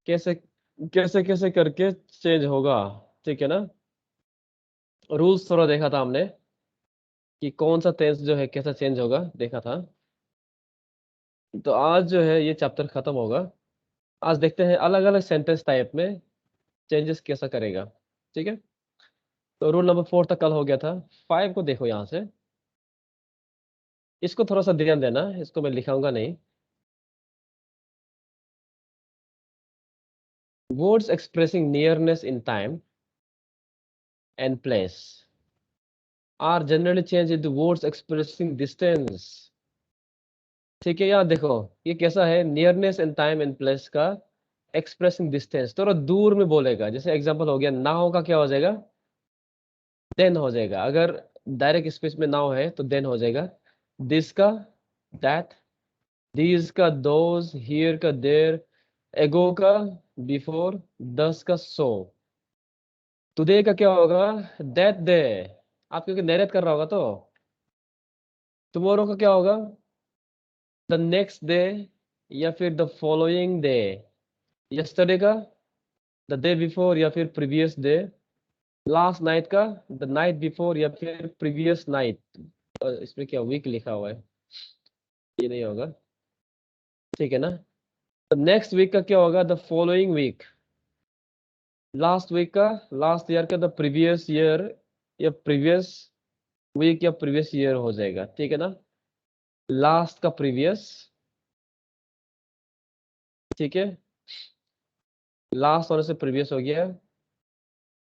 कैसे कैसे कैसे करके चेंज होगा, ठीक है ना। रूल्स थोड़ा देखा था हमने कि कौन सा टेंस जो है कैसा चेंज होगा, देखा था। तो आज जो है ये चैप्टर खत्म होगा। आज देखते हैं अलग अलग सेंटेंस टाइप में चेंजेस कैसा करेगा, ठीक है। तो रूल नंबर 4 तक कल हो गया था। 5 को देखो यहाँ से, इसको थोड़ा सा ध्यान देना, इसको मैं लिखाऊंगा नहीं। Words expressing nearness in time and place are generally change into words expressing distance। ठीक है, यहाँ देखो ये कैसा है, nearness in time and place का एक्सप्रेसिंग डिस्टेंस, थोड़ा दूर में बोलेगा। जैसे एग्जांपल हो गया, नाउ का क्या हो जाएगा, देन हो जाएगा। अगर डायरेक्ट स्पीच में नाउ है तो देन हो जाएगा। दिस का दैट, दीज का दोज, हियर का देयर, एगो का बिफोर, दस का सो। टुडे का क्या होगा, दैट डे। आप क्योंकि नरेट कर रहा होगा तो टुमारो का क्या होगा, द नेक्स्ट डे या फिर द फॉलोइंग डे। यस्टरडे का द डे बिफोर या फिर प्रीवियस डे। लास्ट नाइट का द नाइट बिफोर या फिर प्रीवियस नाइट। इसमें क्या वीक लिखा हुआ है, ये नहीं होगा, ठीक है ना। तो नेक्स्ट वीक का क्या होगा, the following week. Last week का, लास्ट ईयर का द प्रीवियस ईयर या प्रीवियस वीक या प्रीवियस ईयर हो जाएगा, ठीक है ना। लास्ट का प्रीवियस, ठीक है। लास्ट होने से प्रीवियस हो गया।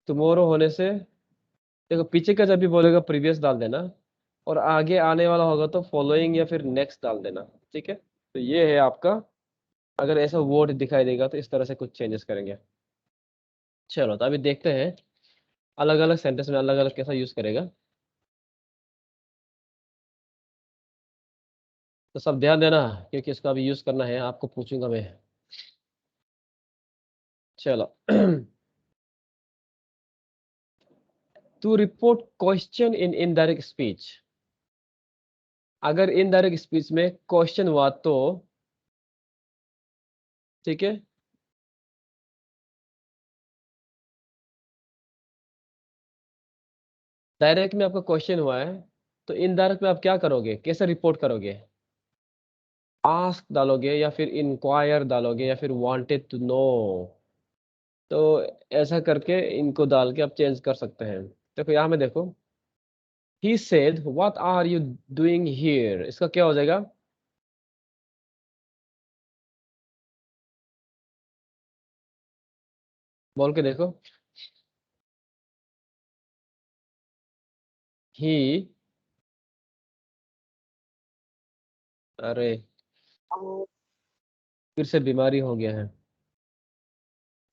टुमारो होने से, देखो पीछे का जब भी बोलेगा प्रीवियस डाल देना, और आगे आने वाला होगा तो फॉलोइंग या फिर नेक्स्ट डाल देना, ठीक है। तो ये है आपका, अगर ऐसा वर्ड दिखाई देगा तो इस तरह से कुछ चेंजेस करेंगे। चलो तो अभी देखते हैं अलग अलग सेंटेंस में अलग अलग कैसा यूज करेगा। तो सब ध्यान देना, क्योंकि इसका अभी यूज करना है, आपको पूछूंगा मैं। चलो to report question in indirect speech. अगर इनडायरेक्ट स्पीच में क्वेश्चन हुआ तो, ठीक है। डायरेक्ट में आपका क्वेश्चन हुआ है, तो इनडायरेक्ट में आप क्या करोगे, कैसे रिपोर्ट करोगे। आस्क डालोगे या फिर इंक्वायर डालोगे या फिर वांटेड टू नो। तो ऐसा करके इनको डाल के आप चेंज कर सकते हैं। देखो यहाँ में देखो, he said what are you doing here, इसका क्या हो जाएगा, बोल के देखो। ही, अरे फिर से बीमारी हो गया है,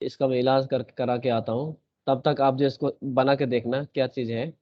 इसका मैं इलाज कर करा के आता हूँ। तब तक आप जो इसको बना के देखना क्या चीज़ है।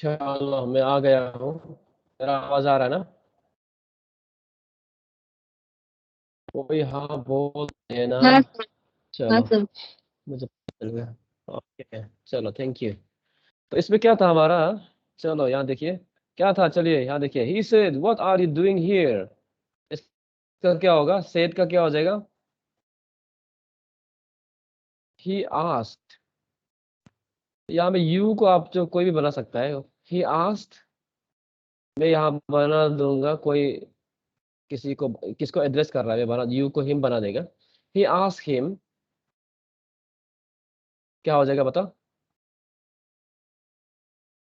चलो मैं आ गया हूँ। मेरा आवाज आ रहा है ना? कोई हाँ बोल है ना? हाँ चलो सर। मुझे पता चल गया। ओके चलो थैंक यू। तो इसमें क्या था हमारा? चलो यहाँ देखिए क्या था, चलिए यहाँ देखिए। He said what are you doing here. इसका क्या होगा? सेड का क्या हो जाएगा? He asked. यहाँ में यू को आप जो कोई भी बना सकता है। ही आस्क्ड मैं यहाँ बना दूंगा कोई, किसी को, किसको एड्रेस कर रहा है, मैं बना यू को हिम बना देगा। ही आस्क हिम, क्या हो जाएगा बताओ?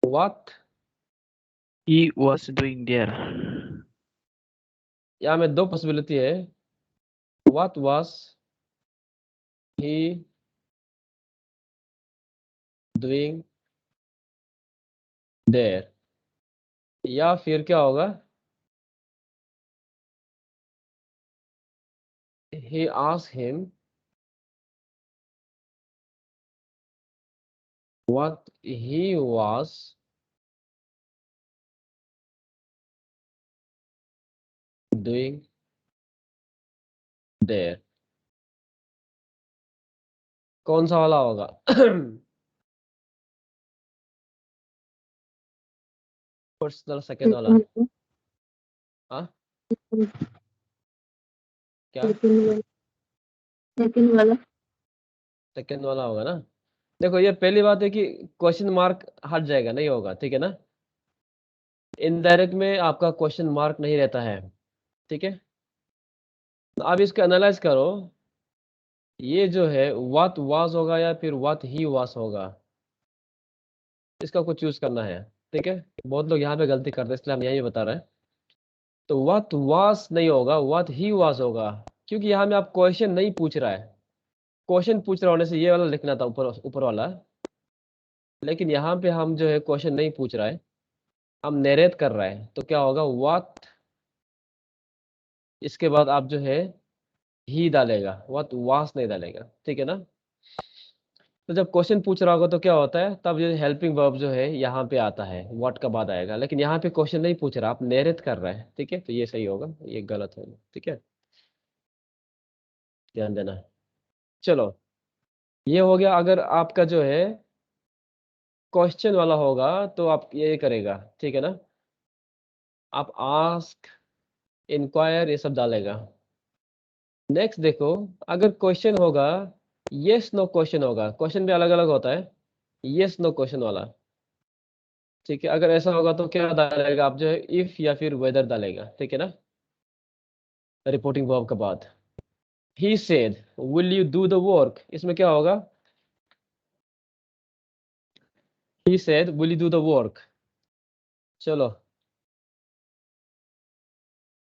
What. He was doing there. यहाँ में दो पॉसिबिलिटी है। What was he doing there, या फिर क्या होगा? he asked him what he was doing there। कौन सा वाला होगा? फर्स्ट वाला, सेकंड वाला? हाँ क्या? सेकंड वाला। सेकंड वाला होगा ना? देखो ये पहली बात है कि क्वेश्चन मार्क हट जाएगा, नहीं होगा, ठीक है ना? इनडायरेक्ट में आपका क्वेश्चन मार्क नहीं रहता है, ठीक है? तो अब इसको एनालाइज करो। ये जो है व्हाट वाज होगा या फिर व्हाट ही वाज होगा, इसका कुछ चूज करना है, ठीक है? बहुत लोग यहाँ पे गलती करते हैं, इसलिए हम यही बता रहे हैं। तो व्हाट वाज नहीं होगा, व्हाट ही वाज होगा, क्योंकि यहाँ में आप क्वेश्चन नहीं पूछ रहा है। क्वेश्चन पूछ रहा होने से ये वाला लिखना था, ऊपर ऊपर वाला। लेकिन यहाँ पे हम जो है क्वेश्चन नहीं पूछ रहा है, हम नरेट कर रहा है। तो क्या होगा? व्हाट, इसके बाद आप जो है ही डालेगा, व्हाट वाज नहीं डालेगा, ठीक है ना? तो जब क्वेश्चन पूछ रहा होगा तो क्या होता है, तब जो हेल्पिंग वर्ब जो है यहाँ पे आता है, व्हाट का बाद आएगा। लेकिन यहाँ पे क्वेश्चन नहीं पूछ रहा, आप नरेट कर रहे हैं, ठीक है? तो ये सही होगा, ये गलत होगा, ठीक है? ध्यान देना। चलो ये हो गया। अगर आपका जो है क्वेश्चन वाला होगा तो आप ये करेगा, ठीक है ना? आप आस्क, इंक्वायर, ये सब डालेगा। नेक्स्ट देखो, अगर क्वेश्चन होगा, यस नो क्वेश्चन होगा, क्वेश्चन भी अलग अलग होता है, यस नो क्वेश्चन वाला, ठीक है? अगर ऐसा होगा तो क्या डालेगा आप? जो है इफ या फिर वेदर डालेगा, ठीक है ना? रिपोर्टिंग वर्ब के बाद। He said will you do the work, इसमें क्या होगा? He said will you do the work. चलो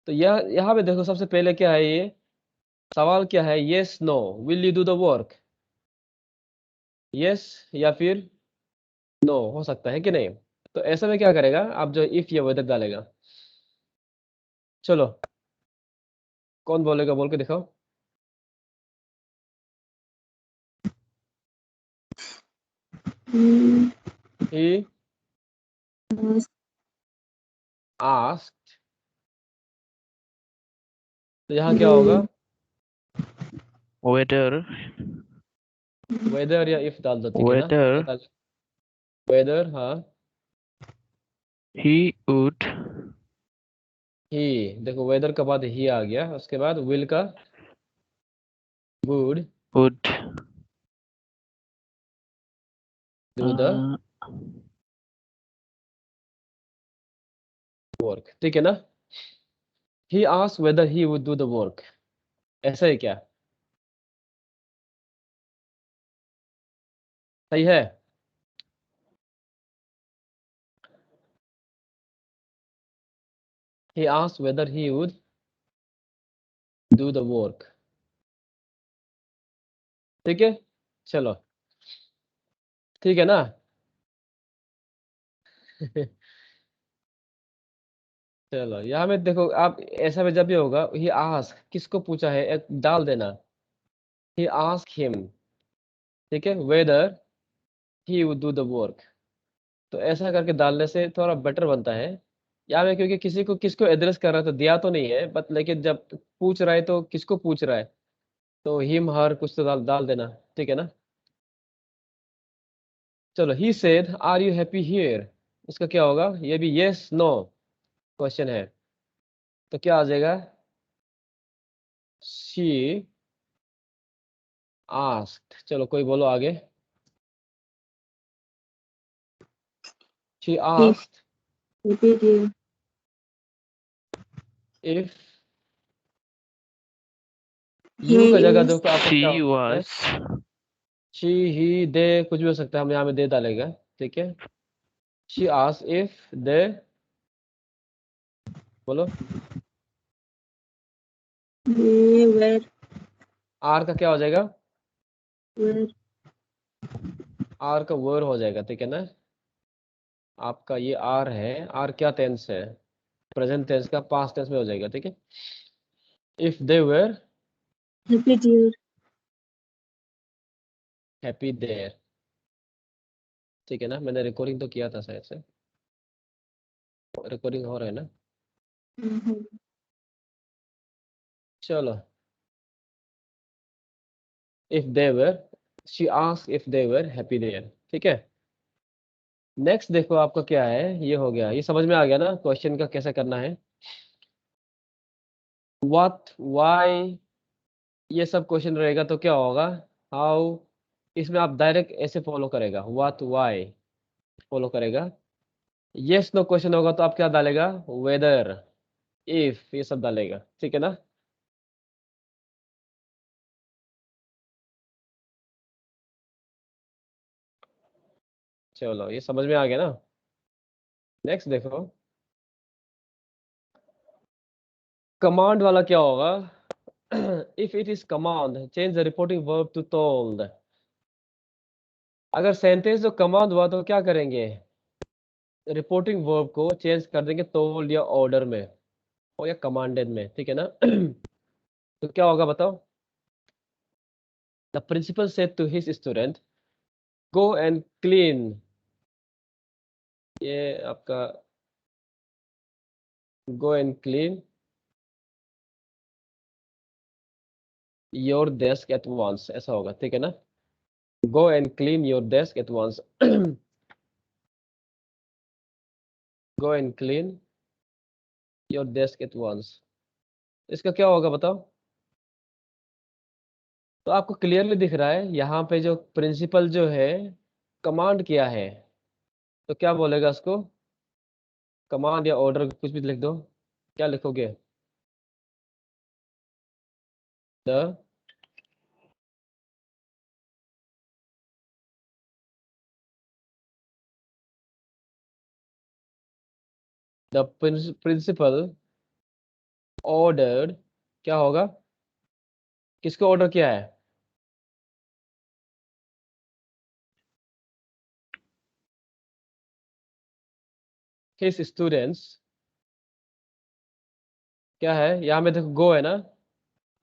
तो यह यहाँ पे देखो, सबसे पहले क्या है, ये सवाल क्या है? Yes no, will you do the work, yes या फिर नो हो सकता है कि नहीं? तो ऐसे में क्या करेगा आप? जो इफ या वेदर डालेगा। चलो कौन बोलेगा, बोल के दिखाओ। ही आस्क्ड, तो यहाँ क्या होगा? Whether वेदर या इफ डाल दो, ठीक है ना? whether वेदर, हाँ। he would ही, देखो वेदर के बाद ही आ गया, उसके बाद विल का would would do the uh, work, ठीक है ना? He asked weather he would do the work, ऐसा है क्या? सही है? He asked weather he would do the work, ठीक है? चलो ठीक है ना? चलो यहाँ में देखो, आप ऐसा में जब भी होगा, ही आस्क किसको पूछा है, एक डाल देना। ही आस्क हिम, ठीक है, weather he would do the work. तो ऐसा करके डालने से थोड़ा बेटर बनता है। यहाँ में क्योंकि किसी को किसको एड्रेस कर रहा है तो दिया तो नहीं है, बट लेकिन जब पूछ रहा है तो किसको पूछ रहा है, तो हिम हर कुछ तो डाल डाल देना, ठीक है ना। चलो, he said are you happy here, इसका क्या होगा, ये भी यस नो क्वेश्चन है, तो क्या आ जाएगा, शी आस्क्ड। चलो कोई बोलो आगे। She asked happy dear, if, he you का जगह is देखो आपका क्या She है, was शी ही दे कुछ भी हो सकता है, हम यहाँ में दे डालेगा, ठीक है। शी आस्क्ड इफ दे, बोलो। they आर का क्या हो जाएगा, were आर का वर हो जाएगा, ठीक है ना। आपका ये आर है, आर क्या टेंस है, प्रेजेंट टेंस का पास्ट टेंस में हो जाएगा, ठीक है। If they were happy dear, happy there, ठीक है ना। मैंने रिकॉर्डिंग तो किया था शायद से, रिकॉर्डिंग हो रहा है ना। चलो, if they were, she asked if they were happy there, ठीक है। नेक्स्ट देखो आपका क्या है, ये हो गया, ये समझ में आ गया ना क्वेश्चन का कैसे करना है। व्हाट, व्हाई, ये सब क्वेश्चन रहेगा तो क्या होगा, हाउ, इसमें आप डायरेक्ट ऐसे फॉलो करेगा, व्हाट व्हाई फॉलो करेगा। यस नो क्वेश्चन होगा तो आप क्या डालेगा, वेदर, इफ, ये सब डालेगा, ठीक है ना। चलो ये समझ में आ गया ना। नेक्स्ट देखो, कमांड वाला क्या होगा, if it is command change the reporting verb to told. अगर सेंटेंस जो कमांड हुआ तो क्या करेंगे, रिपोर्टिंग वर्ब को चेंज कर देंगे टोल्ड या ऑर्डर में, और या कमांडेड में, ठीक है ना। तो क्या होगा बताओ, the principal said to his student go and clean, ये आपका go and clean your desk at once, ऐसा होगा, ठीक है ना। Go and clean your desk at once, go and clean your desk at once, इसका क्या होगा बताओ। तो आपको क्लियरली दिख रहा है यहाँ पे जो प्रिंसिपल जो है कमांड किया है, तो क्या बोलेगा उसको, कमांड या ऑर्डर कुछ भी लिख दो, क्या लिखोगे, द द प्रिंसिपल ऑर्डर, क्या होगा, किसको ऑर्डर किया है, हिज स्टूडेंट्स, क्या है यहाँ में देखो गो है ना,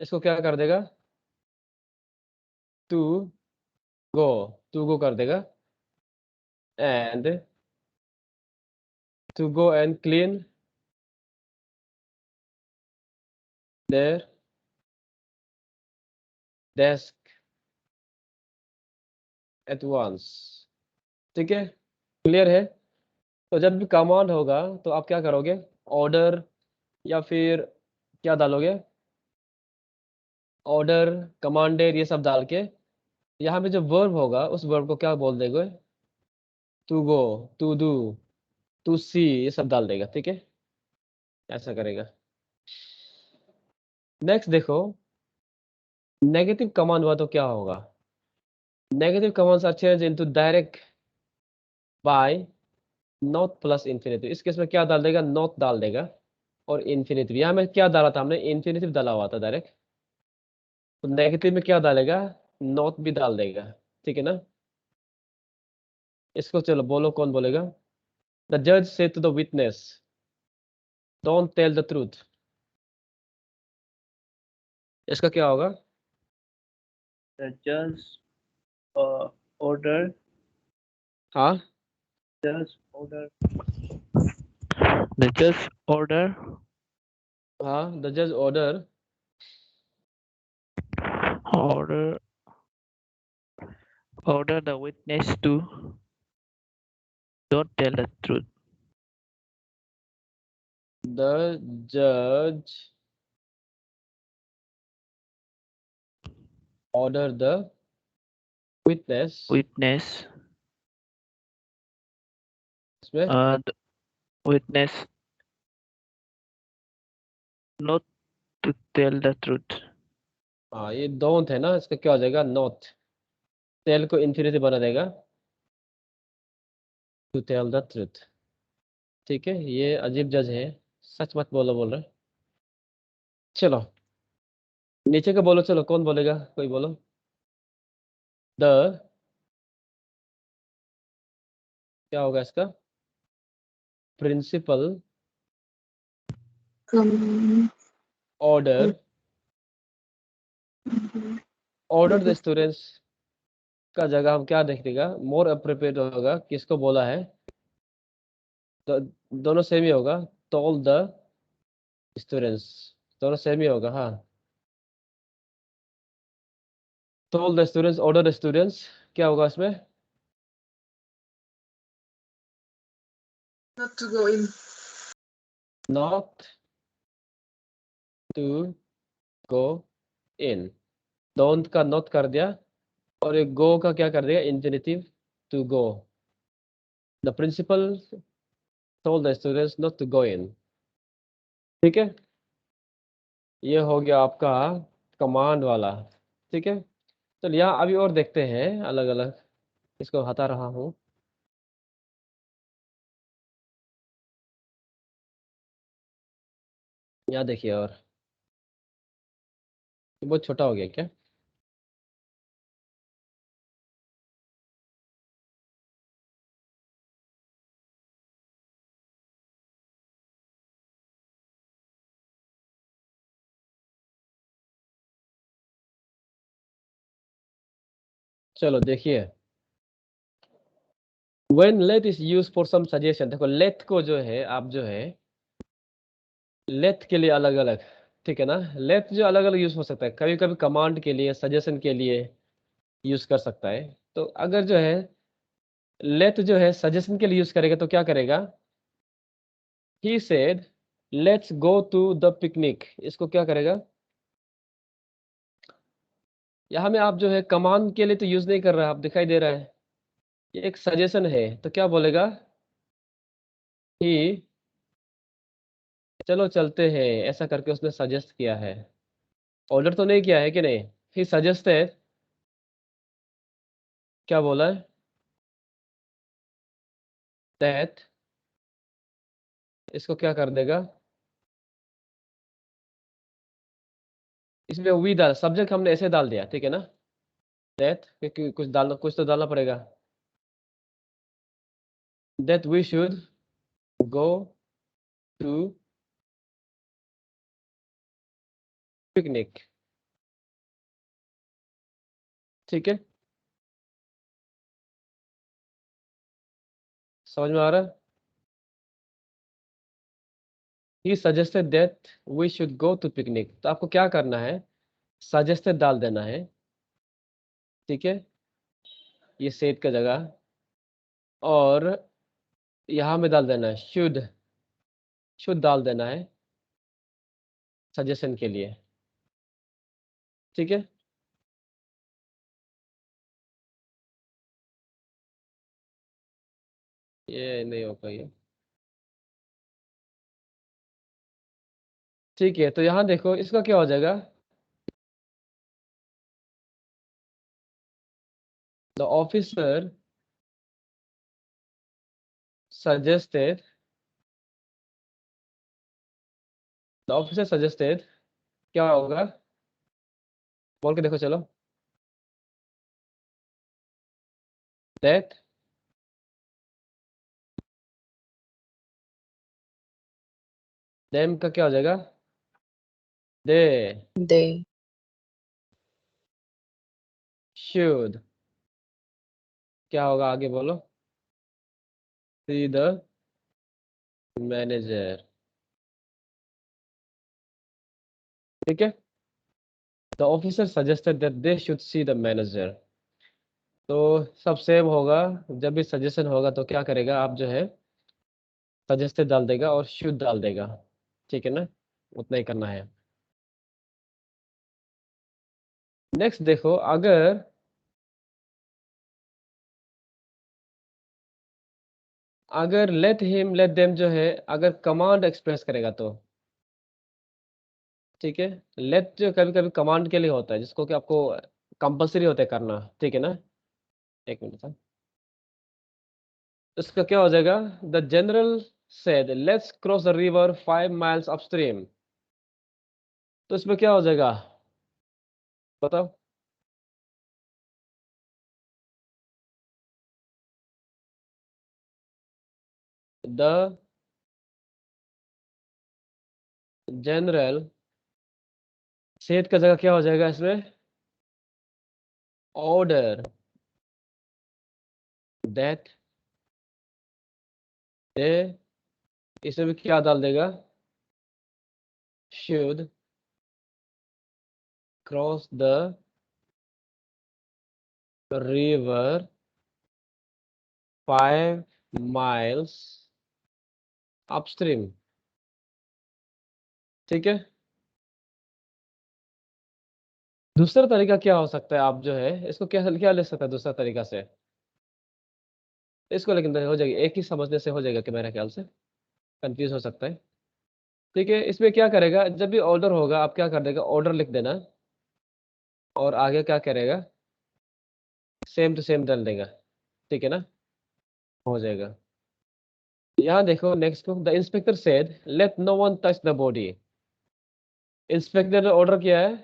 इसको क्या कर देगा, टू गो, टू गो कर देगा, and to go and clean their desk at once, ठीक है, क्लियर है। तो जब भी कमांड होगा तो आप क्या करोगे, ऑर्डर या फिर क्या डालोगे, ऑर्डर, कमांडेड, ये सब डाल के यहाँ पे जो वर्ब होगा उस वर्ब को क्या बोल देंगे, to go, to do, to see, ये सब डाल देगा, ठीक है, ऐसा करेगा। नेक्स्ट देखो, नेगेटिव कमांड हुआ तो क्या होगा, negative commands are change into direct by not plus infinitive, इस केस में क्या डाल देगा, नॉट डाल देगा और इन्फिनेटिव, यहाँ में क्या डाला था हमने, इन्फिनेटिव डाला हुआ था डायरेक्ट, तो नेगेटिव में क्या डालेगा, नॉट भी डाल देगा, ठीक है ना। इसको चलो बोलो, कौन बोलेगा, द जज said to the witness don't tell the truth, इसका क्या होगा, the judge ordered हाँ Judge order. The judge order हाँ, the judge order order order the witness to don't tell the truth. the judge order the witness Witness इसमें the witness not to tell the truth. हाँ, ये don't है ना, इसका क्या हो जाएगा? not. tell को इंफिनिटी बना देगा to tell the truth. ठीक है, ये अजीब जज है, सच मत बोलो बोल रहे। चलो नीचे का बोलो, चलो कौन बोलेगा, कोई बोलो। द क्या होगा इसका? Principal Come. Order order the students का जगह हम क्या देख देगा? मोर अप्रोप्रिएट होगा, किसको बोला है? तो दोनों सेम ही होगा, टोल्ड द स्टूडेंट्स, दोनों सेम ही होगा। हाँ, told the students, order the students, क्या होगा इसमें? Not to go in. Not to go in. Don't का नॉट कर दिया, और एक गो का क्या कर दिया? Infinitive, to go. The principal told the students not to go in. ठीक है, ये हो गया आपका कमांड वाला। ठीक है, चलिए यहाँ अभी और देखते हैं अलग अलग, इसको हटा रहा हूँ। यहाँ देखिए, और ये बहुत छोटा हो गया क्या? चलो देखिए, when let is used for some suggestion, देखो let को जो है, आप जो है let के लिए अलग अलग, ठीक है ना? let जो अलग अलग यूज हो सकता है, कभी कभी कमांड के लिए, सजेशन के लिए यूज कर सकता है। तो अगर जो है let जो है सजेशन के लिए यूज करेगा तो क्या करेगा? he said let's go to the picnic, इसको क्या करेगा? यहाँ में आप जो है कमांड के लिए तो यूज नहीं कर रहा, आप दिखाई दे रहा है, ये एक सजेशन है, तो क्या बोलेगा? ही चलो चलते हैं, ऐसा करके उसने सजेस्ट किया है, ऑर्डर तो नहीं किया है कि नहीं? ही सजेस्टेड, क्या बोला है? दैट, इसको क्या कर देगा? इसमें वी डाल, सब्जेक्ट हमने ऐसे डाल दिया, ठीक है ना? दैट, क्योंकि कुछ डालना, कुछ तो डालना पड़ेगा। That we should go to picnic, ठीक है, समझ में आ रहा है? He suggested that we should go to picnic, तो आपको क्या करना है? सजेस्टेड डाल देना है, ठीक है, ये सेट का जगह, और यहाँ में डाल देना है शुड डाल देना है सजेशन के लिए, ठीक है। ये नहीं होगा ये, ठीक है, तो यहाँ देखो इसका क्या हो जाएगा? The officer suggested the officer suggested, क्या होगा? बोल के देखो चलो। दैट देम का क्या हो जाएगा? दे They शुड, क्या होगा आगे बोलो? see the manager. ठीक है, the officer suggested that they should see the manager. तो सब सेम होगा, जब भी सजेशन होगा तो क्या करेगा आप जो है सजेस्टेड डाल देगा और शुड डाल देगा, ठीक है ना, उतना ही करना है। नेक्स्ट देखो, अगर लेट हिम लेट देम जो है अगर कमांड एक्सप्रेस करेगा तो, ठीक है, लेट जो कभी कभी कमांड के लिए होता है जिसको कि आपको कंपलसरी होता है करना, ठीक है ना। एक मिनट था, इसका क्या हो जाएगा, the general said let's cross the river 5 miles upstream, तो इसमें क्या हो जाएगा बताओ। द जनरल सेड का जगह क्या हो जाएगा इसमें, ऑर्डर दैट दे, इसमें भी क्या डाल देगा, should cross the river 5 miles upstream, ठीक है। दूसरा तरीका क्या हो सकता है, आप जो है इसको क्या क्या ले सकता है दूसरा तरीका से, इसको लेकिन हो जाएगी एक ही समझने से हो जाएगा कि मेरे ख्याल से कंफ्यूज हो सकता है, ठीक है। इसमें क्या करेगा, जब भी ऑर्डर होगा आप क्या कर देगा, ऑर्डर लिख देना और आगे क्या करेगा, सेम टू सेम डाल देगा, ठीक है ना, हो जाएगा। यहाँ देखो नेक्स्ट को, the inspector said let no one touch the body, inspector ने ऑर्डर किया है,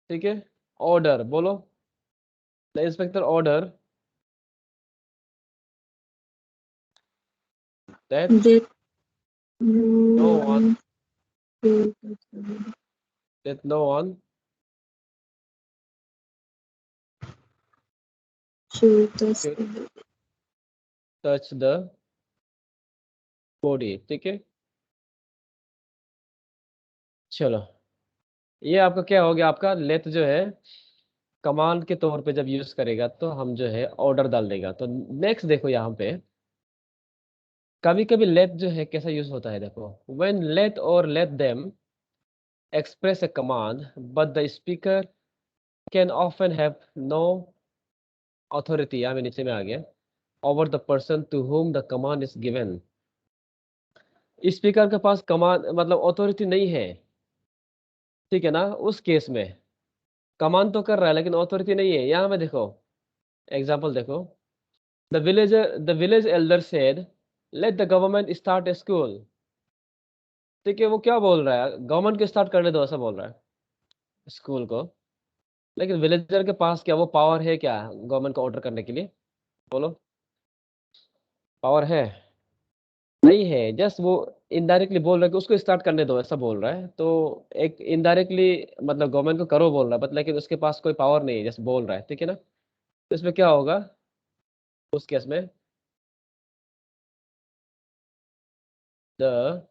ठीक है, ऑर्डर बोलो, the inspector order that That no no one one should touch the body. that no one Should touch should the body. touch the body, ठीक है। चलो, ये आपका क्या हो गया, आपका लेट जो है कमांड के तौर पे जब यूज करेगा तो हम जो है ऑर्डर डाल देगा। तो नेक्स्ट देखो यहाँ पे कभी कभी लेट जो है कैसा यूज होता है, देखो व्हेन लेट और let them express a command but the speaker can often have no authority, यहाँ में नीचे में आ गया, over the person to whom the command is given, speaker के पास कमांड मतलब अथॉरिटी नहीं है, ठीक है ना, उस केस में कमांड तो कर रहा है लेकिन अथॉरिटी नहीं है। यहाँ में देखो एग्जांपल देखो, the village Elder said let the government start A school, ठीक है, वो क्या बोल रहा है, गवर्नमेंट को स्टार्ट करने दो ऐसा बोल रहा है स्कूल को, लेकिन विलेजर के पास क्या वो पावर है क्या गवर्नमेंट को ऑर्डर करने के लिए, बोलो पावर है, नहीं है, जस्ट वो इनडायरेक्टली बोल रहा है कि उसको स्टार्ट करने दो ऐसा बोल रहा है, तो एक इनडायरेक्टली मतलब गवर्नमेंट को करो बोल रहा है बट लेकिन उसके पास कोई पावर नहीं है, जस्ट बोल रहा है, ठीक है ना। तो इसमें क्या होगा उस केस में, द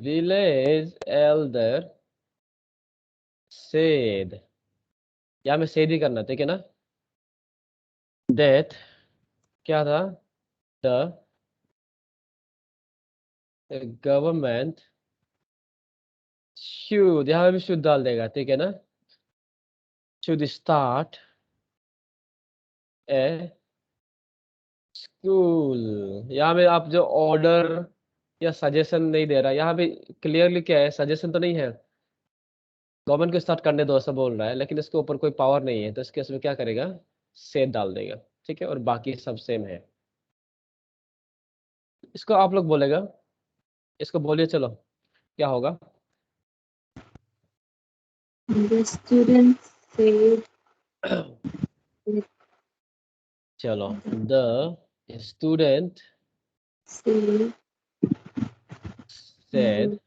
विलेज एल्डर सेड, या में सेड ही करना, ठीक है ना, दैट क्या था, द गवर्नमेंट शुड, यहाँ भी शुड डाल देगा, ठीक है ना, शुड स्टार्ट ए स्कूल, यहाँ में आप जो ऑर्डर या सजेशन नहीं दे रहा, यहाँ भी क्लियरली क्या है, सजेशन तो नहीं है, गवर्नमेंट को स्टार्ट करने दो ऐसा बोल रहा है लेकिन इसके ऊपर कोई पावर नहीं है, तो इसके इसमें क्या करेगा, से डाल देगा, ठीक है, और बाकी सब सेम है। इसको आप लोग बोलेगा, इसको बोलिए चलो क्या होगा, The student said चलो, द स्टूडेंट said सेड,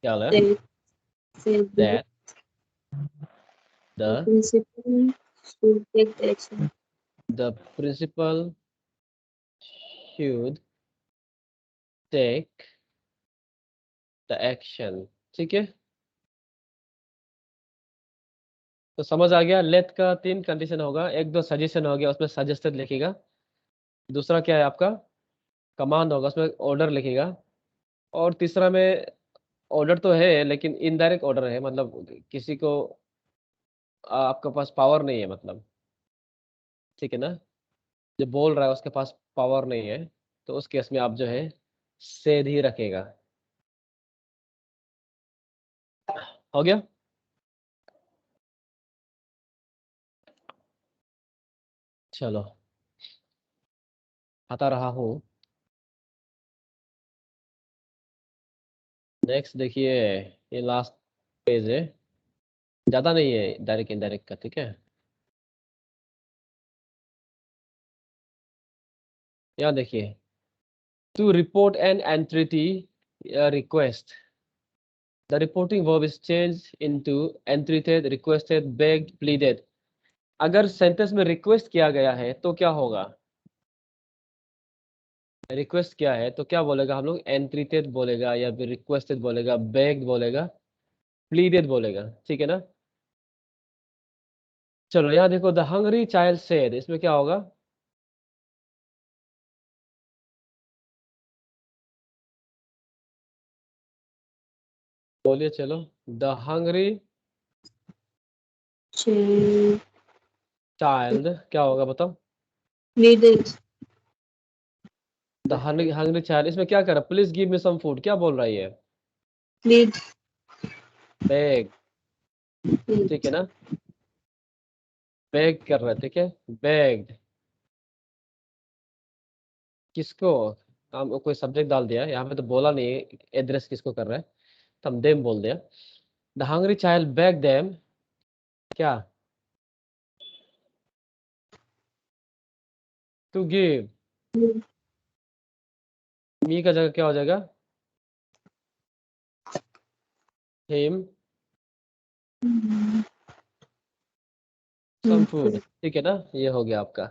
क्या है, that said that the the principal should take the action. The principal should take the action. ठीक है, तो समझ आ गया। लेट का 3 कंडीशन होगा, एक दो सजेशन हो गया, उसमें सजेस्टेड लिखेगा। दूसरा क्या है आपका, कमांड होगा, उसमें ऑर्डर लिखेगा। और तीसरा में ऑर्डर तो है लेकिन इनडायरेक्ट ऑर्डर है, मतलब किसी को आपके पास पावर नहीं है, मतलब ठीक है ना, जो बोल रहा है उसके पास पावर नहीं है, तो उस केस में आप जो है सेध ही रखेगा। हो गया। चलो आता रहा हूँ। नेक्स्ट देखिए, ये लास्ट पेज है, ज्यादा नहीं है डायरेक्ट इनडायरेक्ट का, ठीक है। यहाँ देखिए, to report an entreaty request, the reporting verb is change into entreated, requested, begged, pleaded. अगर सेंटेंस में रिक्वेस्ट किया गया है तो क्या होगा, रिक्वेस्ट किया है तो क्या बोलेगा हम लोग, एंट्रीटेड बोलेगा या फिर रिक्वेस्टेड बोलेगा, बेग्ड बोलेगा, प्लीडेड बोलेगा, ठीक है ना। चलो यहाँ देखो, द हंग्री चाइल्ड सेड, इसमें क्या होगा, बोलिए चलो। द हंग्री Child चाइल्ड क्या होगा बताओ। needed. द हंग्री चाइल्ड, इसमें क्या कर रहा है, please give me some food, क्या बोल रहा है ये, Need. Bag, Need. ठीक है ना, बेग कर रहा है, ठीक है, बेग्ड। किसको, हम कोई सब्जेक्ट डाल दिया यहाँ पे, तो बोला नहीं एड्रेस किसको कर रहा है, तो हम देम बोल दिया। The hungry child beg them, क्या, टू गिव, मी का जगह क्या हो जाएगा, हिम सम फूड, ठीक है ना, ये हो गया आपका।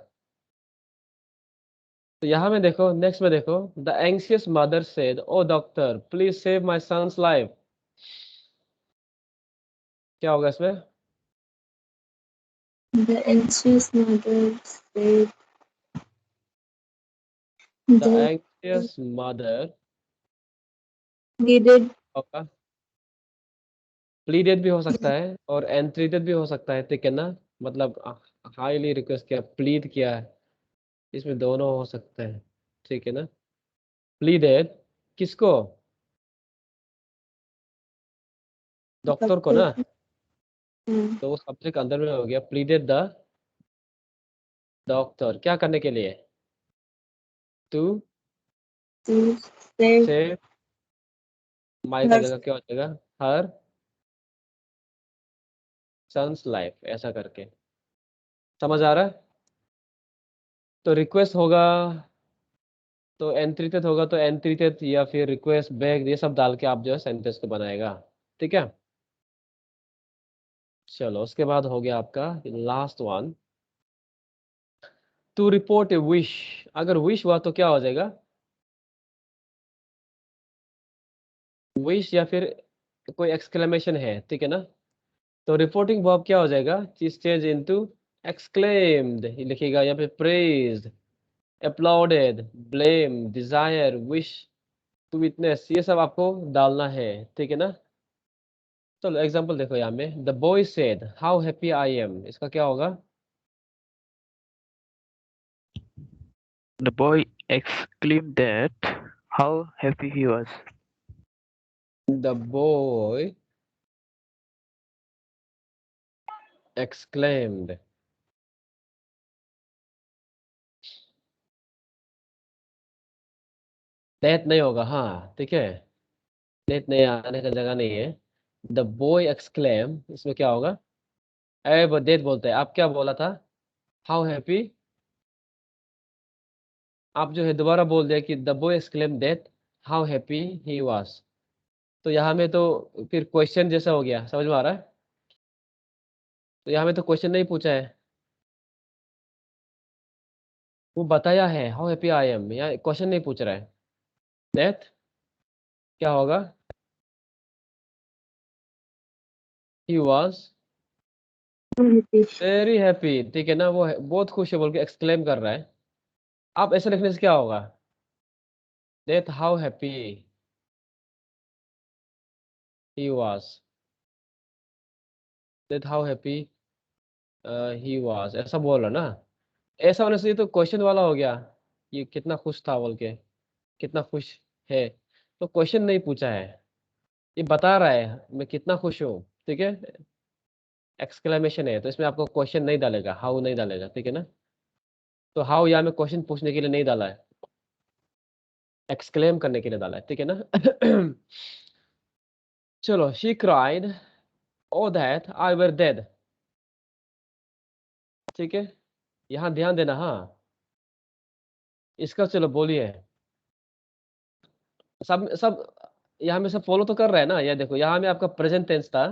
तो यहाँ में देखो, नेक्स्ट में देखो, the anxious mother said, oh doctor please save my son's life, क्या होगा इसमें, The anxious mother said, the the anxious mother needed. होगा, प्लीडेड भी हो सकता है और एंट्रीटेड भी हो सकता है, ठीक है ना, मतलब हाईली रिक्वेस्ट किया, प्लीड किया है, इसमें दोनों हो सकते हैं, ठीक है ना। प्लीडेड किसको, डॉक्टर को ना, तो वो सब्जेक्ट अंदर में हो गया, प्लीडेड द डॉक्टर, क्या करने के लिए, टू To save से, माई का her. जगह क्या हो जाएगा, हर सन्स लाइफ, ऐसा करके, समझ आ रहा है। तो रिक्वेस्ट होगा तो एंट्रीटेड होगा, तो एंट्रीटेड या फिर रिक्वेस्ट बैग, ये सब डाल के आप जो है सेंटेंस को बनाएगा, ठीक है। चलो उसके बाद हो गया आपका last one, to report a wish, अगर विश हुआ तो क्या हो जाएगा, विश या फिर कोई एक्सक्लेमेशन है, ठीक है ना, तो रिपोर्टिंग वर्ब क्या हो जाएगा, चेंज इनटू एक्सक्लेम्ड लिखेगा, या फिर praised, applauded, blame, desire, wish to witness, ये सब आपको डालना है, ठीक है ना। चलो एग्जांपल देखो यहाँ में, the boy said how happy I am, इसका क्या होगा, The boy exclaimed that how happy he was. The boy exclaimed, that नहीं होगा, हाँ ठीक है, दैट नहीं आने का जगह नहीं है। द बॉय एक्सक्लेम, इसमें क्या होगा, ए वो दैट बोलते हैं, आप क्या बोला था, हाउ हैप्पी, आप जो है दोबारा बोल दिया कि the boy exclaim that how happy he was, तो यहाँ में तो फिर क्वेश्चन जैसा हो गया, समझ में आ रहा है, तो यहाँ में तो क्वेश्चन नहीं पूछा है, वो बताया है हाउ हैप्पी आई एम, या क्वेश्चन नहीं पूछ रहा है। दैट क्या होगा, he was happy. Very happy, ठीक है ना, वो बहुत खुश है बोल के एक्सक्लेम कर रहा है। आप ऐसे लिखने से क्या होगा, that how happy he was, that how happy he was, ऐसा बोल रहा ना। ऐसा होने से ये तो क्वेश्चन वाला हो गया, ये कितना खुश था बोल के, कितना खुश है, तो क्वेश्चन नहीं पूछा है, ये बता रहा है मैं कितना खुश हूँ, ठीक है। एक्सक्लेमेशन है तो इसमें आपको क्वेश्चन नहीं डालेगा, हाउ नहीं डालेगा, ठीक है ना। तो हाउ यहाँ में क्वेश्चन पूछने के लिए नहीं डाला है, एक्सक्लेम करने के लिए डाला है, ठीक है ना। चलो, she cried oh that I were dead, ठीक है, यहाँ ध्यान देना, हाँ। इसका चलो बोलिए, सब सब यहाँ में सब फॉलो तो कर रहा है ना। ये देखो यहाँ में आपका प्रेजेंट टेंस था,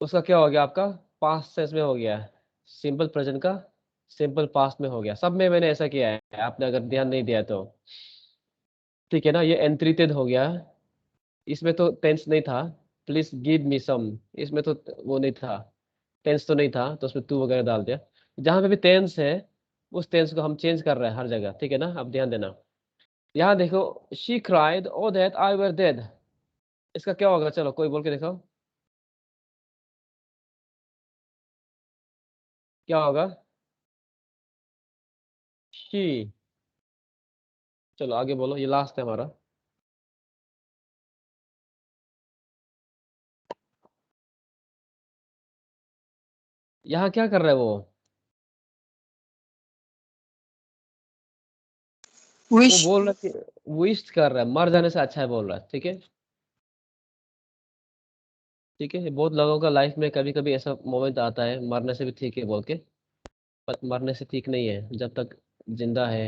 उसका क्या हो गया, आपका पास्ट टेंस में हो गया, सिंपल प्रेजेंट का सिंपल पास्ट में हो गया। सब में मैंने ऐसा किया है, आपने अगर ध्यान नहीं दिया तो, ठीक है ना। ये एंट्रीटेड हो गया, इसमें तो टेंस नहीं था, प्लीज गिव मी सम, इसमें तो वो नहीं था, टेंस तो नहीं था, तो उसमें टू वगैरह डाल दिया। जहां पे भी टेंस है उस टेंस को हम चेंज कर रहे हैं हर जगह, ठीक है ना। अब ध्यान देना, यहाँ देखो, she cried oh that I were dead, इसका क्या होगा, चलो कोई बोल के देखो क्या होगा। शी, चलो आगे बोलो, ये लास्ट है हमारा। यहाँ क्या कर रहा है वो Wish. बोल रहा है कि विश कर रहा है, मर जाने से अच्छा है बोल रहा है, ठीक है। ठीक है, बहुत लोगों का लाइफ में कभी कभी ऐसा मोमेंट आता है, मरने से भी ठीक है बोल के, पर मरने से ठीक नहीं है, जब तक जिंदा है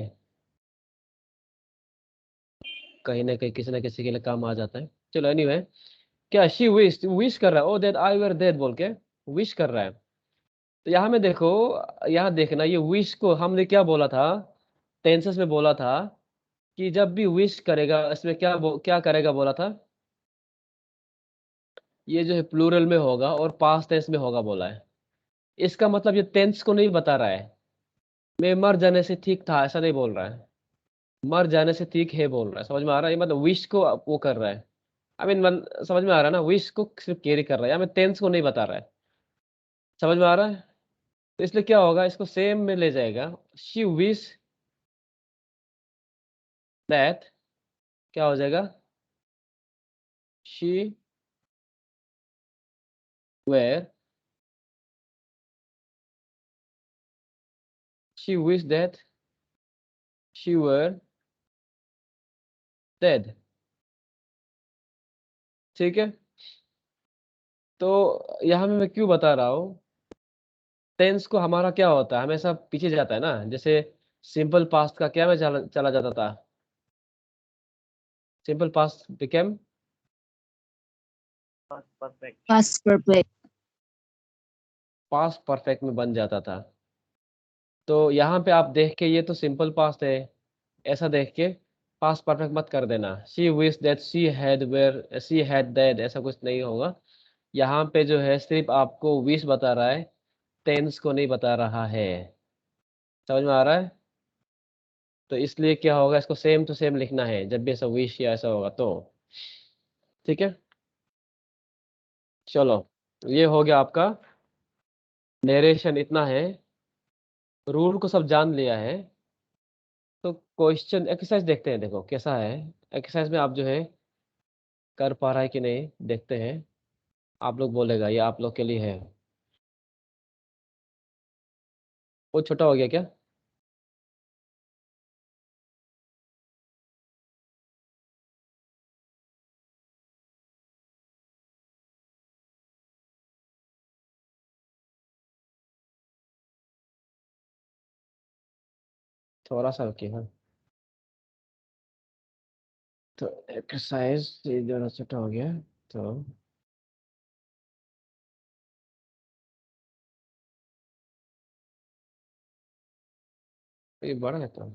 कहीं ना कहीं किसी ना किसी के लिए काम आ जाता है। चलो एनीवे, क्या शी विश, विश कर रहा है ओ दैट आई वर डेड बोल के, विश कर रहा है। तो यहाँ में देखो, यहाँ देखना, ये विश को हमने क्या बोला था, टेंसेस में बोला था कि जब भी विश करेगा इसमें क्या करेगा बोला था, ये जो है प्लूरल में होगा और पास्ट टेंस में होगा बोला है। इसका मतलब ये टेंस को नहीं बता रहा है, मैं मर जाने से ठीक था ऐसा नहीं बोल रहा है, मर जाने से ठीक है बोल रहा है। समझ में आ रहा है, ये मतलब विश को वो कर रहा है। आई मीन समझ में आ रहा है ना, विश को सिर्फ कैरी कर रहा है, या मैं टेंस को नहीं बता रहा है। समझ में आ रहा है, तो इसलिए क्या होगा, इसको सेम में ले जाएगा, शी विश दैट, क्या हो जाएगा, she were, she wish that she were dead, ठीक है। तो यहाँ में मैं क्यों बता रहा हूँ, टेंस को हमारा क्या होता है, हमेशा पीछे जाता है ना। जैसे सिंपल पास्ट का क्या में चला जाता था, simple past became Perfect. Past perfect. Past perfect में बन जाता था। तो यहाँ पे आप देख के ये तो सिंपल पास्ट है, ऐसा देख के पास्ट परफेक्ट मत कर देना, she wish that she had that, ऐसा कुछ नहीं होगा। यहाँ पे जो है सिर्फ आपको विश बता रहा है, टेंस को नहीं बता रहा है। समझ में आ रहा है, तो इसलिए क्या होगा, इसको सेम टू सेम लिखना है जब भी ऐसा विश या ऐसा होगा तो, ठीक है। चलो, ये हो गया आपका नरेशन, इतना है, रूल को सब जान लिया है। तो क्वेश्चन एक्सरसाइज देखते हैं, देखो कैसा है। एक्सरसाइज में आप जो है कर पा रहा है कि नहीं देखते हैं, आप लोग बोलेगा, ये आप लोग के लिए है। वो छोटा हो गया क्या, थोड़ा सा रखिए, हाँ। तो एक्सरसाइज ये जरा छोटा हो गया, तो ये बड़ा है तो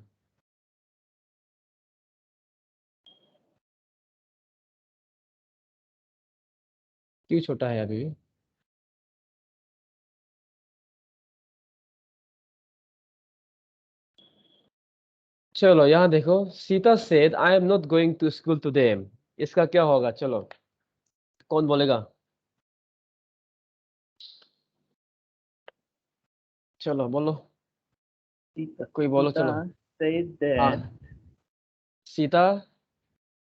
क्यों छोटा है अभी भी? चलो यहाँ देखो, Sita said I am not going to school today. इसका क्या होगा? चलो कौन बोलेगा? चलो बोलो, कोई बोलो, चलो। said हाँ, that Sita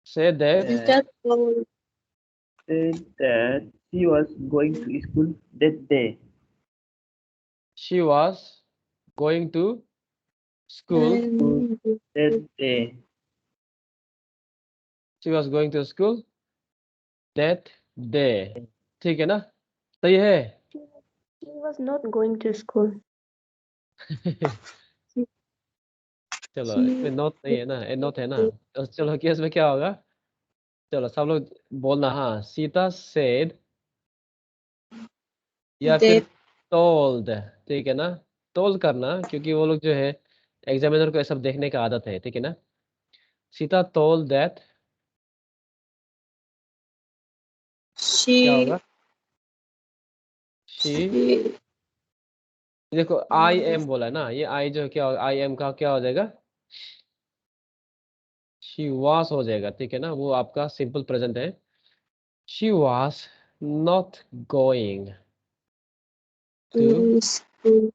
said that Sita told said that she was going to school that day. She was going to school That day. She was going to school that day. ठीक है ना? सही है। She was not going to school. चलो She इसमें note नहीं है ना, ए नोट है ना, तो चलो केस में क्या होगा? चलो सब लोग बोलना। हाँ, सीता सेड या फिर that टोल्ड, ठीक है ना? टोल्ड करना, क्योंकि वो लोग जो है एग्जामिनर को ये सब देखने का आदत है, ठीक है ना? सीता टोल्ड दैट, क्या she होगा? शी, she देखो आई एम बोला है ना, ये आई जो क्या होगा, आई एम का क्या हो जाएगा? शी वास हो जाएगा, ठीक है ना? वो आपका सिंपल प्रेजेंट है। She was not going to to school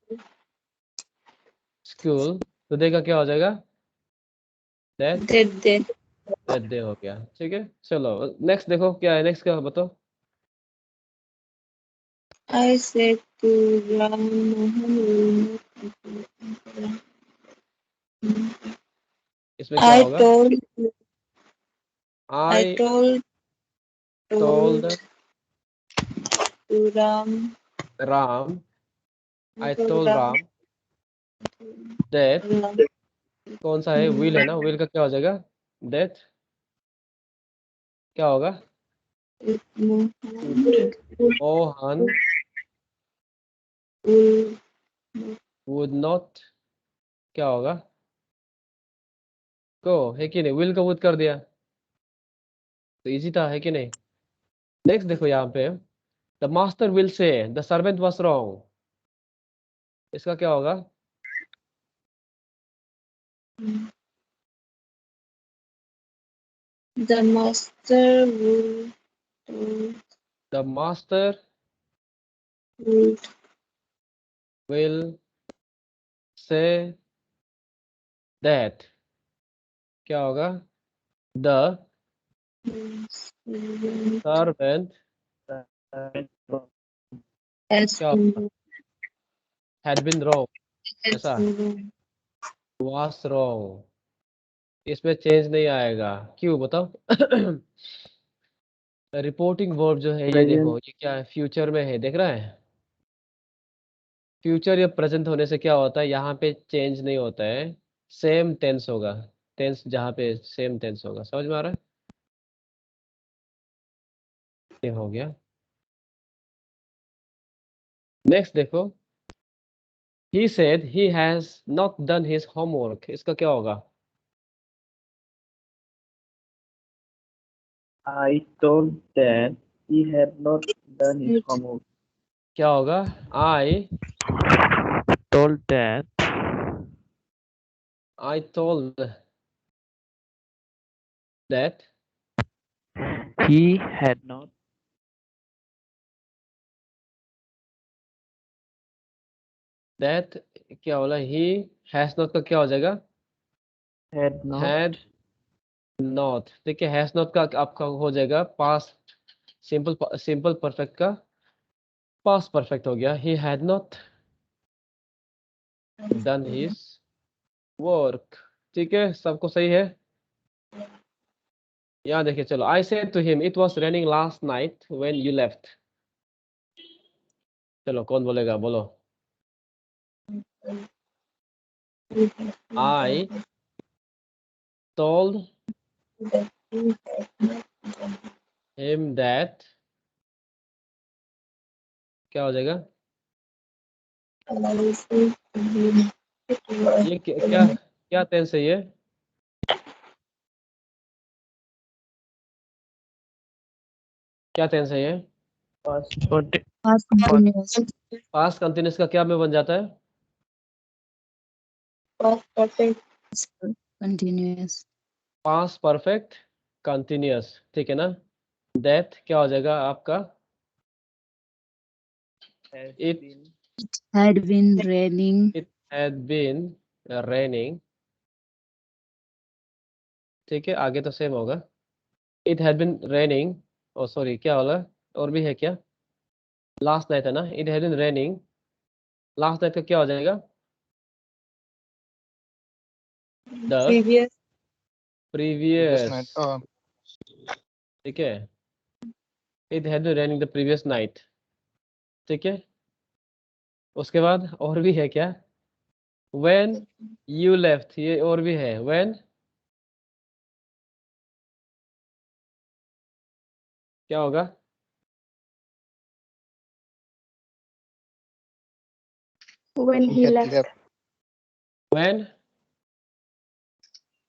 school today का क्या हो जाएगा? That that day. That day हो गया, ठीक है। चलो नेक्स्ट देखो क्या है, नेक्स्ट क्या बताओ। I said to Ram Mohan will not. इसमें क्या I होगा? told I I told told to Ram Ram, I told told Ram Ram that, Ram कौन सा है? विल है ना, विल का क्या हो जाएगा? दैट क्या होगा? Mohan Mohan will would not, क्या होगा? को है कि नहीं? विल का वुड कर दिया तो इजी था, है कि नहीं? नेक्स्ट देखो यहाँ पे, the master will say the servant was wrong. इसका क्या होगा? the master will the master will will say that, क्या होगा? द सर्वेंट as क्या होगा? हैड बीन रॉन्ग, ऐसा वाज रॉन्ग। इसमें चेंज नहीं आएगा, क्यों बताओ? रिपोर्टिंग वर्ब जो है ये देखो, ये क्या है? फ्यूचर में है, देख रहा है? फ्यूचर या प्रेजेंट होने से क्या होता है, यहाँ पे चेंज नहीं होता है, सेम टेंस होगा। टेंस जहाँ पे सेम टेंस होगा, समझ में आ रहा है? ये हो गया। नेक्स्ट देखो, he said he has not done his homework। इसका क्या होगा? I told that he had not done his homework. क्या होगा? I Told that told that he had not that क्या बोला? he has not का क्या हो जाएगा? had not had not, देखिए has not का आपका हो जाएगा पास्ट सिंपल, सिंपल परफेक्ट का पास्ट परफेक्ट हो गया। he had not done his work, ठीक है, सबको सही है? यहाँ देखिए, चलो, I said to him it was raining last night when you left। चलो कौन बोलेगा, बोलो। I told him that, क्या हो जाएगा? It was ये क्या क्या टेंस है ये? क्या टेंस है ये? past continuous. पास्ट कंटिन्यूस का क्या में बन जाता है? Past perfect continuous. Past perfect continuous, ठीक है ना? दैट क्या हो जाएगा आपका? It Had been raining. it had been raining, ठीक है, आगे तो सेम होगा. It had been raining. Oh sorry, क्या होगा? और भी है क्या? लास्ट नाइट है ना? It had been raining. Last night का क्या हो जाएगा? The Previous. previous, ठीक है. It had been raining the previous night, ठीक है. उसके बाद और भी है क्या? When you left, ये और भी है. When क्या होगा? When he left. When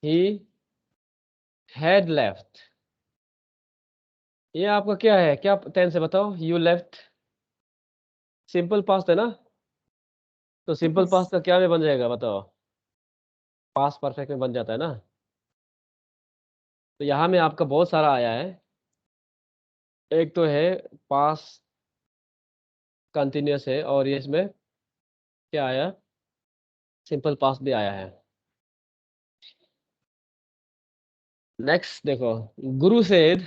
he had left. ये आपका क्या है? क्या टेंस है बताओ? You left सिंपल पास्ट है ना? तो सिंपल पास्ट का क्या में बन जाएगा बताओ? पास्ट परफेक्ट में बन जाता है ना? तो यहाँ में आपका बहुत सारा आया है. एक तो है पास्ट कंटिन्यूस है, और ये इसमें क्या आया? सिंपल पास्ट भी आया है. नेक्स्ट देखो, गुरु said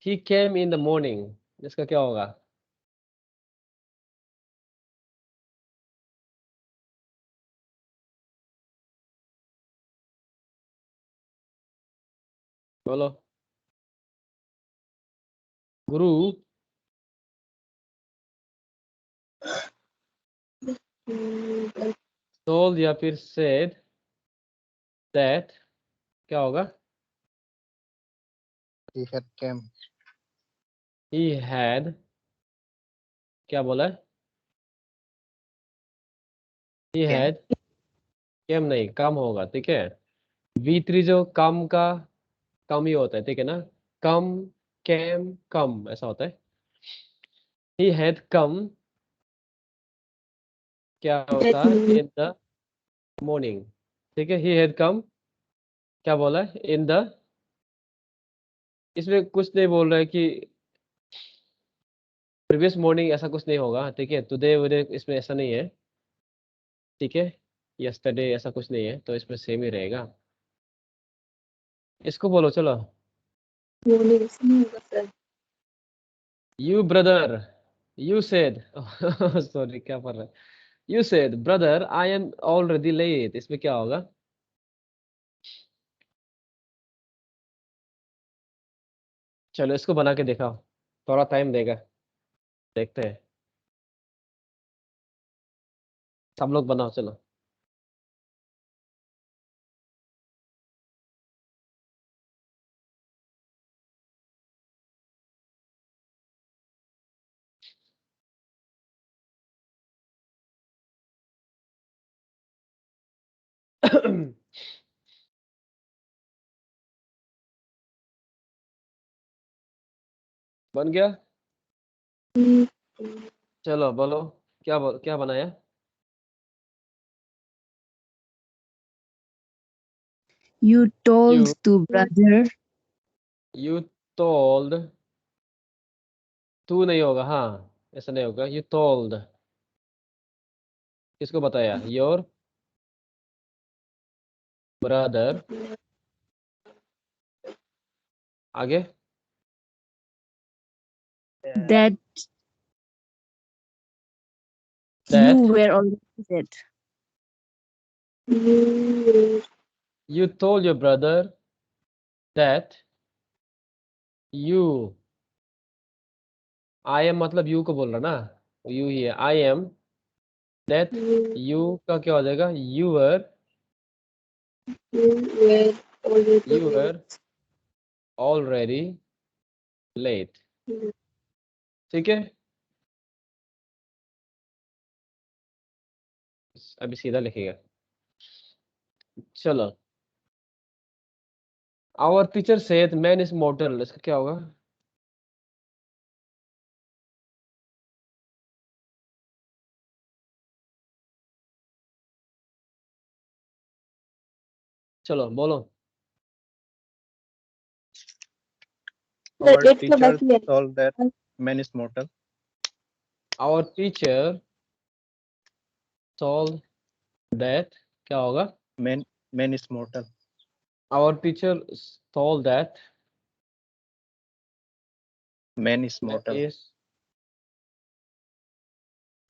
he came in the morning. इसका क्या होगा? बोलो. गुरु told या फिर said that, क्या होगा? He had came. He had, क्या बोला है? He Came. had came नहीं, कम होगा, ठीक है. V3 जो कम का कम ही होता है, ठीक है ना? कम, came, कम ऐसा होता है. He had come, क्या होता है? In the morning, ठीक है. He had come, क्या बोला है? In the, इसमें कुछ नहीं बोल रहा है कि प्रीवियस मॉर्निंग, ऐसा कुछ नहीं होगा, ठीक है. टुडे वुडे इसमें ऐसा नहीं है, ठीक है. यस्टरडे ऐसा कुछ नहीं है, तो इसमें सेम ही रहेगा. इसको बोलो चलो. Morning ऐसे नहीं होगा sir. You brother, you said, sorry क्या पढ़ रहा है? You said brother I am already late. इसमें क्या होगा? चलो इसको बना के दिखाओ, थोड़ा टाइम देगा, देखते हैं. सब लोग बनाओ चलो. बन गया? चलो बोलो, क्या बनाया? You told You- to brother. You told, तू नहीं होगा, हाँ ऐसा नहीं होगा. You told, किसको बताया? Your brother. आगे That That you were already dead. you told your brother that you, I am मतलब you को बोल रहा ना, you ही है. I am that, you का क्या हो जाएगा? You were already late, ठीक है. अभी सीधा लिखेगा। चलो, our teacher said man is mortal, इसका क्या होगा? चलो बोलो। Our teacher told that man is mortal. Our teacher told that, क्या होगा? Man is mortal. Our teacher told that Man is mortal. is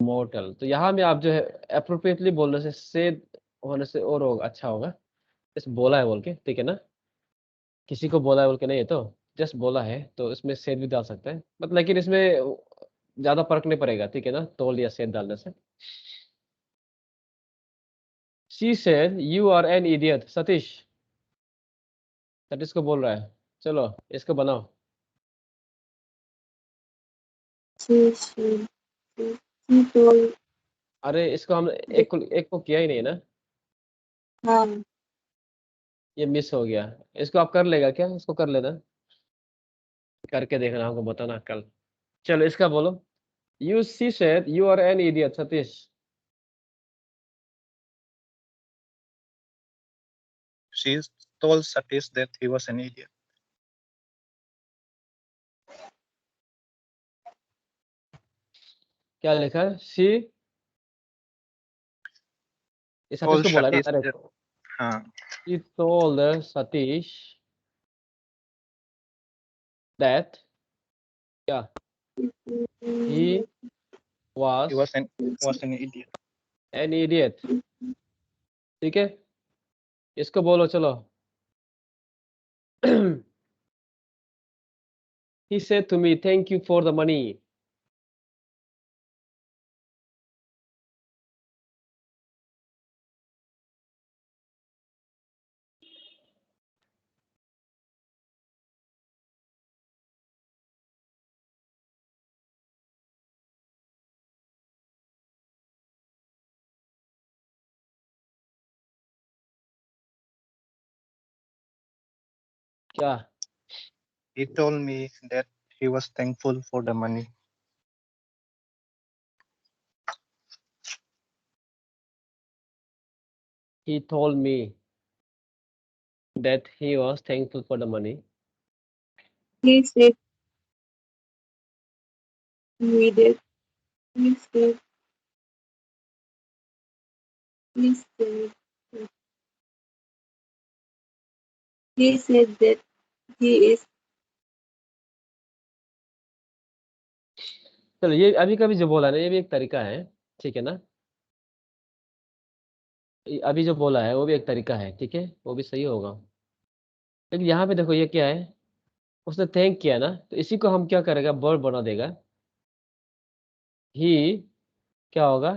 mortal। तो यहाँ में आप जो है अप्रोप्रिएटली बोलने से होने से और होगा, अच्छा होगा। इस बोला है बोल के, ठीक है ना, किसी को बोला है बोल के नहीं है, तो जस्ट बोला है तो इसमें सेद भी डाल सकते हैं, मतलब लेकिन इसमें ज्यादा फर्क नहीं पड़ेगा, ठीक है ना, तोल या सेद डालने से। She said you are an idiot। Satish, Satish को बोल रहा है, चलो इसको बनाओ। She told, अरे इसको हम एक को किया ही नहीं है ना, हाँ, ये मिस हो गया। इसको आप कर लेगा क्या? इसको कर लेना, करके देखना, हमको बताना कल। चलो इसका बोलो। She said you are an idiot। Satish, She told Satish that he was an idiot. क्या लिखा है? ये सतीश Told को बोला है ना? Satish अरे that, हाँ, she told Satish that, क्या, he was he was an idiot. an idiot। ठीक है, इसको बोलो चलो। He said to me thank you for the money। क्या? He told me that he was thankful for the money. He told me that he was thankful for the money। he said we did. He said, he said, he said that he is. चलो ये अभी कभी जो बोला ना, ये भी एक तरीका है, ठीक है ना, अभी जो बोला है वो भी एक तरीका है, ठीक है, वो भी सही होगा। लेकिन यहाँ पे देखो ये क्या है, उसने थैंक किया ना, तो इसी को हम क्या करेगा, वर्ब बना देगा। ही क्या होगा?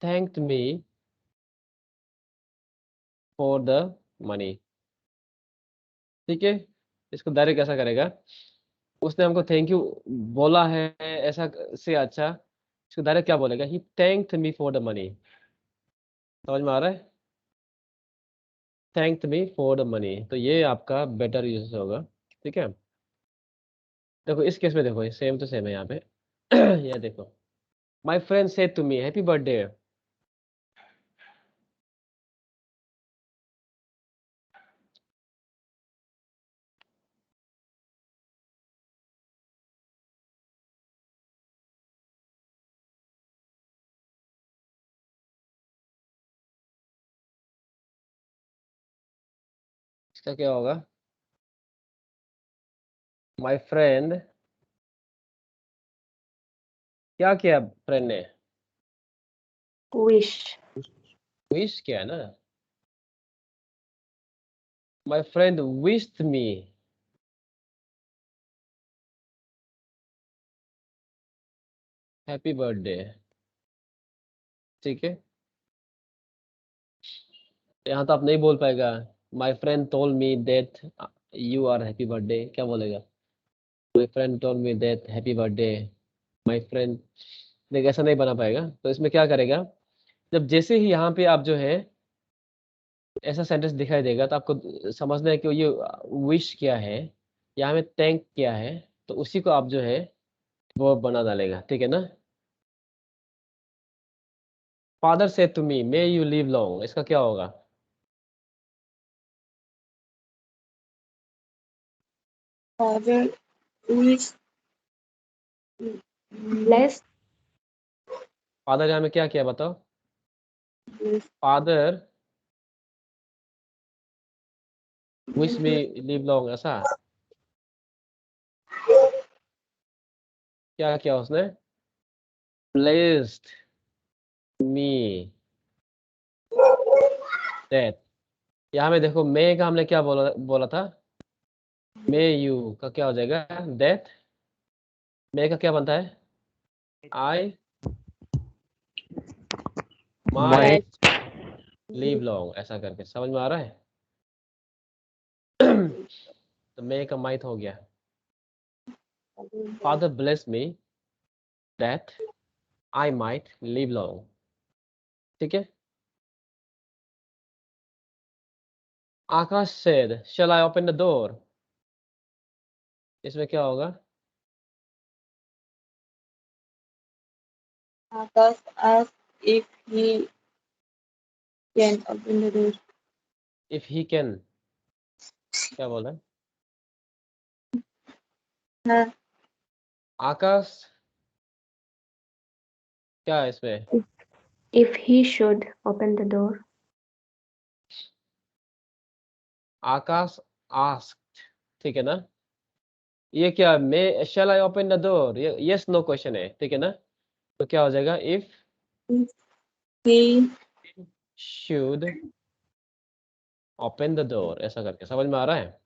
Thanked me for the money. ठीक है, इसको डायरेक्ट ऐसा करेगा, उसने हमको थैंक यू बोला है, ऐसा से अच्छा इसको डायरेक्ट क्या बोलेगा? He thanked me for the money. समझ में आ रहा है? Thanked me for the money, तो ये आपका बेटर यूज होगा, ठीक है। देखो इस केस में देखो, ये सेम टू सेम है यहाँ पे। ये देखो, my friend said to me happy birthday. इसका क्या होगा? माय फ्रेंड, क्या किया फ्रेंड ने? Wish. विश किया है ना, my friend wished me happy birthday. ठीक है, यहाँ तो आप नहीं बोल पाएगा my friend told me that you are happy birthday, क्या बोलेगा? My friend told me that happy birthday. My friend. देखिए ऐसा नहीं बना पाएगा, तो इसमें क्या करेगा, जब जैसे ही यहाँ पे आप जो है ऐसा सेंटेंस दिखाई देगा तो आपको समझना है कि ये विश क्या है, यहाँ में थैंक क्या है, तो उसी को आप जो है वो बना डालेगा, ठीक है ना। Father said to me may you live long, इसका क्या होगा? Father wish bless फादर यहाँ में क्या किया बताओ? bless father wish me live long, ऐसा क्या किया उसने? Blessed me that. यहाँ में देखो मे का हमने क्या बोला बोला था, मे यू का क्या हो जाएगा? दैट। मे का क्या बनता है? आई माइट लिव लॉन्ग, ऐसा करके समझ में आ रहा है? तो मे का माइट हो गया। Father bless me that I might live long, ठीक है। आकाश said shall I open the door, इसमें क्या होगा? Akash asked if he can open the door. if he can, क्या बोला? हाँ, आकाश क्या है इसमें? If he should open the door. Akash asked, ठीक है ना। ये क्या, मैं shall I open the door, ये yes no क्वेश्चन है, ठीक है ना। तो क्या हो जाएगा? if he should open the door, ऐसा करके समझ में आ रहा है?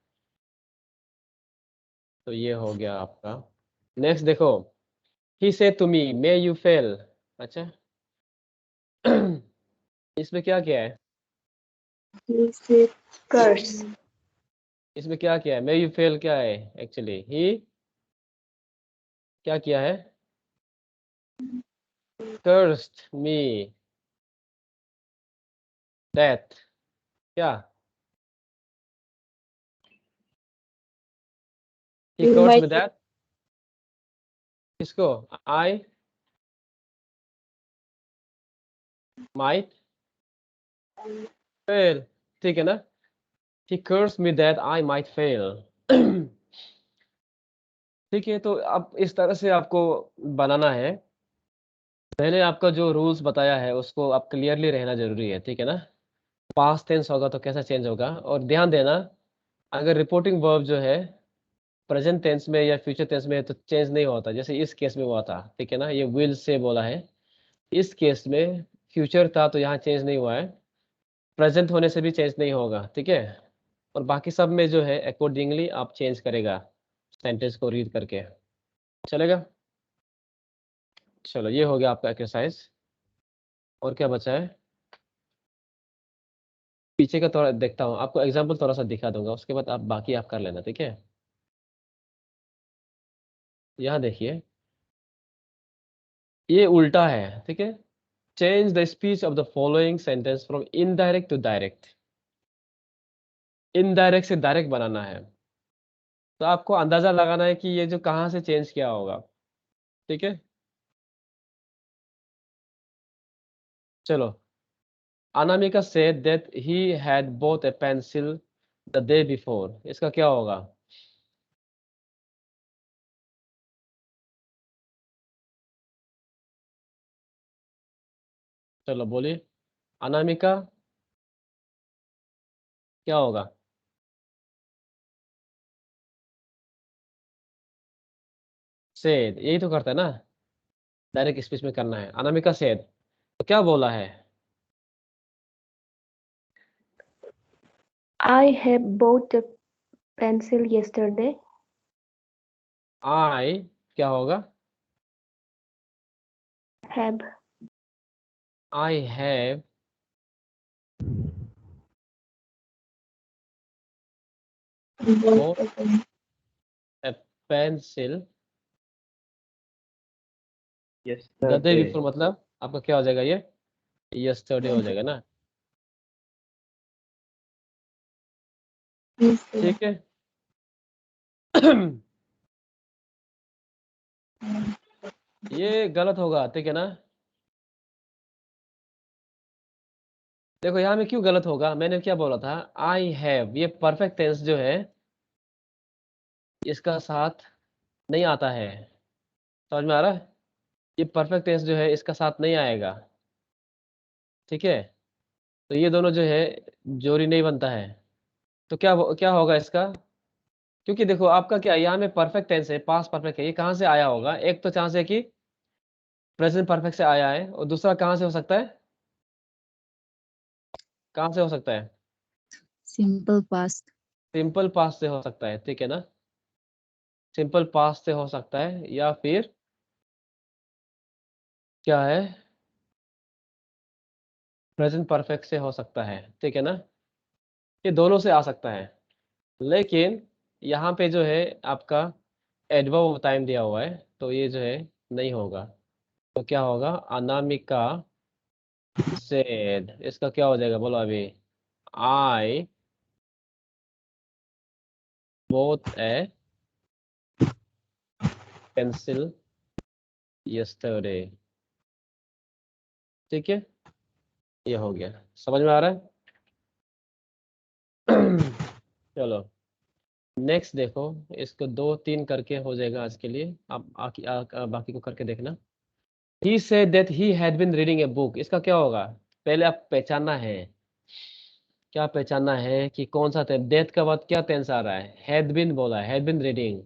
तो ये हो गया आपका। नेक्स्ट देखो, he said to me may you fail, अच्छा इसमें क्या क्या है? he said Curse. इसमें क्या किया है? मे यू फेल क्या है एक्चुअली? ही क्या किया है? cursed me that, क्या? he you cursed might me that, किसको? I might fail, ठीक है ना। he cursed me that I might fail ठीक है, तो अब इस तरह से आपको बनाना है। पहले आपका जो रूल्स बताया है उसको आप क्लियरली रहना जरूरी है, ठीक है ना। पास्ट टेंस होगा तो कैसा चेंज होगा, और ध्यान देना अगर रिपोर्टिंग वर्ब जो है प्रेजेंट टेंस में या फ्यूचर टेंस में है तो चेंज नहीं होता, जैसे इस केस में हुआ था, ठीक है ना। ये विल से बोला है, इस केस में फ्यूचर था तो यहाँ चेंज नहीं हुआ है, प्रेजेंट होने से भी चेंज नहीं होगा, ठीक है। और बाकी सब में जो है अकॉर्डिंगली आप चेंज करेगा सेंटेंस को रीड करके, चलेगा। चलो ये हो गया आपका एक्सरसाइज। और क्या बचा है? पीछे का थोड़ा देखता हूँ, आपको एग्जाम्पल थोड़ा सा दिखा दूंगा, उसके बाद आप बाकी आप कर लेना, ठीक है। यहाँ देखिए ये उल्टा है, ठीक है। Change the speech of the following sentence from indirect to direct, indirect से डायरेक्ट बनाना है। तो आपको अंदाजा लगाना है कि ये जो कहाँ से चेंज किया होगा, ठीक है। चलो, Anamika said that he had bought a pencil the day before, इसका क्या होगा? चलो बोलिए, अनामिका क्या होगा? said यही तो करता है ना, डायरेक्ट स्पीच में करना है। अनामिका said तो क्या बोला है? I have bought a pencil yesterday. I क्या होगा? Have. I have bought both a pencil the day Yesterday. Before मतलब आपका क्या हो जाएगा, ये यस्टरडे हो जाएगा ना, Yes. ठीक है। ये गलत होगा, ठीक है ना। देखो यहाँ में क्यों गलत होगा, मैंने क्या बोला था, आई हैव, ये परफेक्ट टेंस जो है इसका साथ नहीं आता है, समझ में आ रहा है। ये परफेक्ट टेंस जो है इसका साथ नहीं आएगा, ठीक है। तो ये दोनों जो है जोड़ी नहीं बनता है। तो क्या होगा इसका, क्योंकि देखो आपका क्या यहाँ में परफेक्ट टेंस है, पास्ट परफेक्ट है, ये कहाँ से आया होगा, एक तो चांस है कि प्रेजेंट परफेक्ट से आया है, और दूसरा कहाँ से हो सकता है, कहाँ से हो सकता है, Simple past. सिंपल पास्ट से हो सकता है, ठीक है ना। सिंपल पास्ट से हो सकता है, या फिर क्या है, प्रेजेंट परफेक्ट से हो सकता है, ठीक है ना। ये दोनों से आ सकता है, लेकिन यहाँ पे जो है आपका एडवर्ब टाइम दिया हुआ है, तो ये जो है नहीं होगा। तो क्या होगा, अनामिका सेड, इसका क्या हो जाएगा बोलो अभी, आई bought a pencil yesterday, ठीक है। ये हो गया, समझ में आ रहा है। चलो नेक्स्ट देखो, इसको 2-3 करके हो जाएगा आज के लिए, आप बाकी को करके देखना। He said that he had been reading a book, इसका क्या होगा, पहले आप पहचानना है, क्या पहचानना है कि कौन सा टेंस, डेथ का बाद क्या टेंस आ रहा है, had been बोला है, had been reading,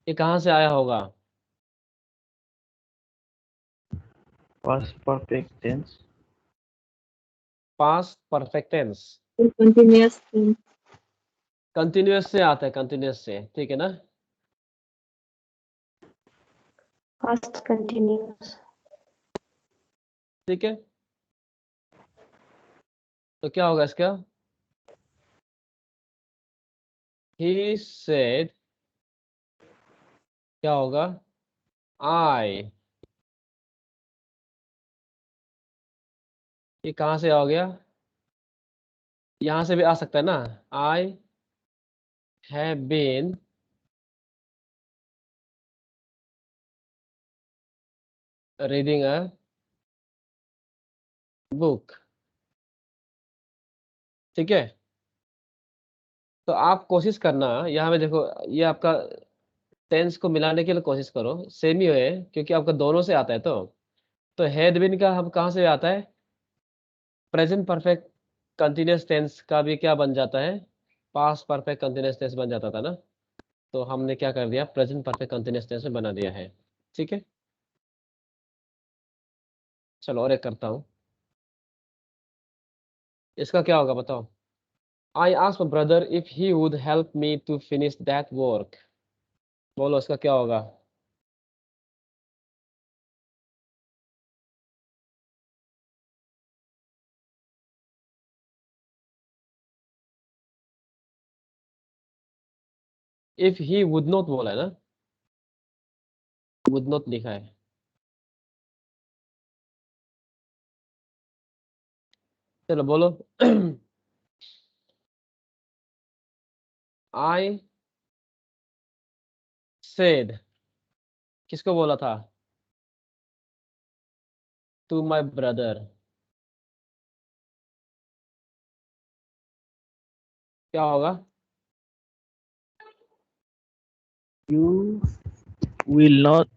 ये कहाँ से आया होगा, Past perfect tense. Past perfect tense, Continuous tense. Continuous से आता है, कंटिन्यूअस से, ठीक है ना। Past continuous. ठीक है, तो क्या होगा इसका, he said, क्या होगा, I, ये कहाँ से आ गया, यहाँ से भी आ सकता है ना, I have been reading a book, ठीक है। तो आप कोशिश करना, यहाँ में देखो ये आपका टेंस को मिलाने के लिए कोशिश करो, सेम ही है क्योंकि आपका दोनों से आता है। तो हैड बीन का हम कहाँ से आता है, प्रेजेंट परफेक्ट कंटिन्यूअस टेंस का भी क्या बन जाता है, पास्ट परफेक्ट कंटिन्यूअस टेंस बन जाता था ना। तो हमने क्या कर दिया, प्रेजेंट परफेक्ट कंटिन्यूअस टेंस में बना दिया है, ठीक है। चलो और एक करता हूँ, इसका क्या होगा बताओ, I asked my brother if he would help me to finish that work, बोलो इसका क्या होगा, इफ ही वुड नॉट बोला है ना, वुड नॉट लिखा है। चलो बोलो। आई सेड, किसको बोला था, टू माय ब्रदर, क्या होगा, You will not.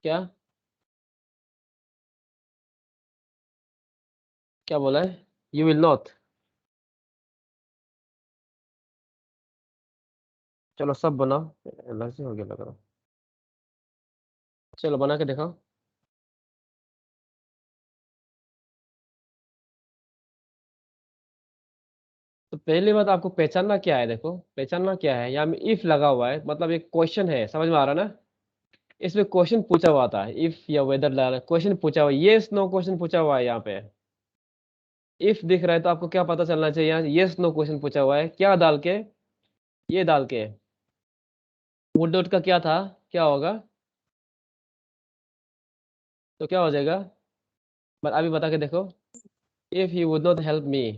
क्या क्या बोला है, यू विल नॉट। चलो सब बनाओ, अलग से हो गया लग रहा, चलो बना के दिखाओ। तो पहली बात आपको पहचानना क्या है, देखो पहचानना क्या है, यहाँ में इफ लगा हुआ है, मतलब एक क्वेश्चन है, समझ में आ रहा ना। इसमें क्वेश्चन पूछा हुआ था, इफ या वेदर क्वेश्चन पूछा हुआ, यस नो क्वेश्चन पूछा हुआ है यहाँ पे। इफ दिख रहा है तो आपको क्या पता चलना चाहिए, यहाँ यस नो क्वेश्चन पूछा हुआ है, क्या डाल के, ये डाल के, वुड डॉट का क्या था, क्या होगा, तो क्या हो जाएगा? बट अभी बता के देखो, if he would not help मी,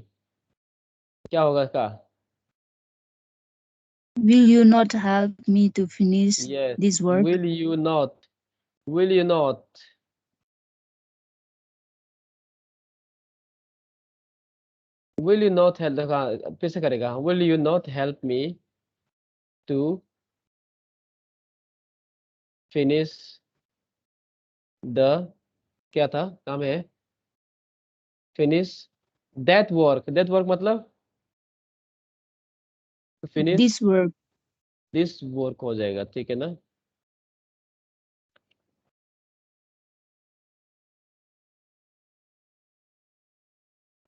क्या होगा इसका? Will you not help me to finish yes, this work? Will you not, will you not, will you not help, देखो फिर से करेगा, will you not help me to finish the, क्या था काम है, finish that work, that work मतलब finish This work. This work हो जाएगा, ठीक है ना?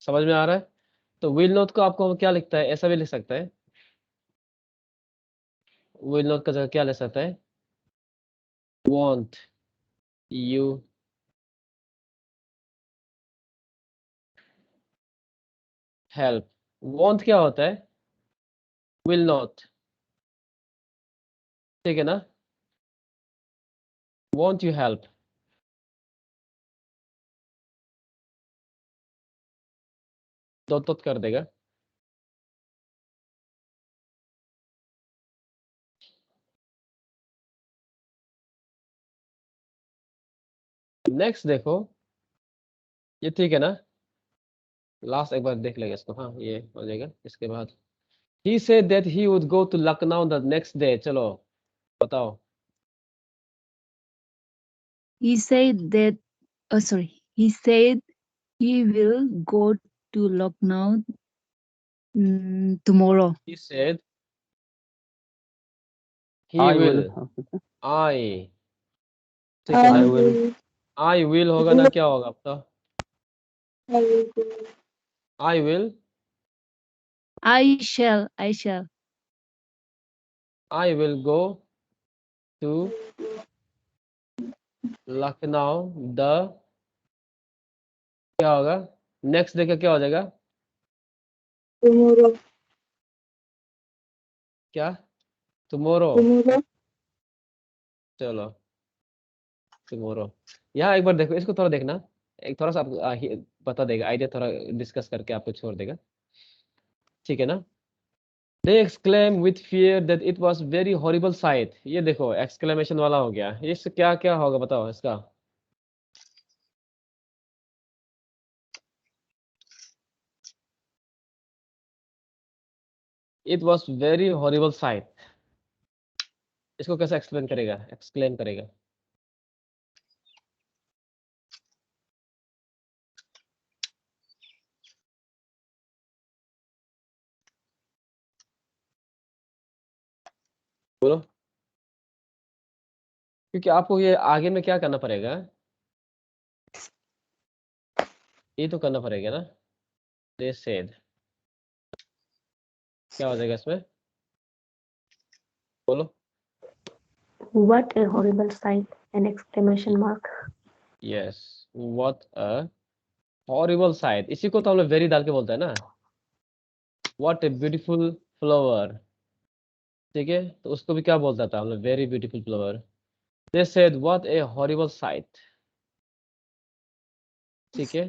समझ में आ रहा है? तो विल नॉट को आपको क्या लिखता है, ऐसा भी लिख सकता है, विल नॉट का जगह क्या ले सकता है, वॉन्ट यू हेल्प। वॉन्ट क्या होता है, विल नॉट, ठीक है ना? Want you help, dot dot कर देगा। नेक्स्ट देखो, ये ठीक है ना? लास्ट एक बार देख लेंगे इसको, हाँ ये हो जाएगा। इसके बाद he said that he would go to Lucknow the next day, चलो बताओ। He said that, oh sorry, he said he will go to Lucknow tomorrow. he said he I will, will. I, ठीक है ना? I will. I will होगा ना, क्या होगा आपका? I will go. I will, I shall. I shall. I will go to Lucknow the, क्या होगा? नेक्स्ट डे का क्या हो जाएगा? Tomorrow. क्या? Tomorrow, Tomorrow. चलो टुमारो। यहाँ एक बार देखो, इसको थोड़ा देखना, एक थोड़ा सा आपको बता देगा, आइडिया थोड़ा डिस्कस करके आपको छोड़ देगा, ठीक है ना? They exclaim with fear that it was very horrible sight, ये देखो एक्सक्लेमेशन वाला हो गया, इससे क्या क्या होगा बताओ इसका? It was very horrible sight, इसको कैसे एक्सप्लेन करेगा, एक्सप्लेन करेगा? बोलो, क्योंकि आपको ये आगे में क्या करना पड़ेगा, ये तो करना पड़ेगा ना। They said, क्या हो जाएगा इसमें, बोलो। What a horrible sight! An exclamation mark. Yes, what a horrible sight, इसी को तो हम लोग वेरी डाल के बोलते हैं ना, what a beautiful flower, ठीक है? तो उसको भी क्या बोलता था हम लोग, very beautiful flower. They said what a horrible sight, ठीक है?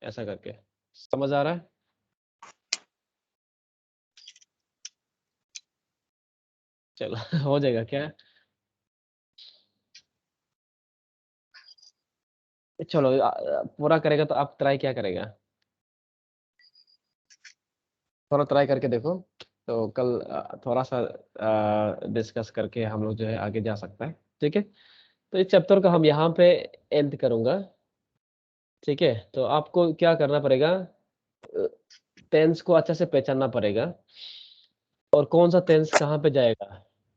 ऐसा करके समझ आ रहा है? चलो हो जाएगा क्या? चलो पूरा करेगा तो आप ट्राई क्या करेगा, थोड़ा ट्राई करके देखो, तो कल थोड़ा सा डिस्कस करके हम लोग जो है आगे जा सकता है, ठीक है? तो इस चैप्टर को हम यहाँ पे एंड करूँगा, ठीक है? तो आपको क्या करना पड़ेगा, टेंस को अच्छे से पहचानना पड़ेगा, और कौन सा टेंस कहाँ पे जाएगा,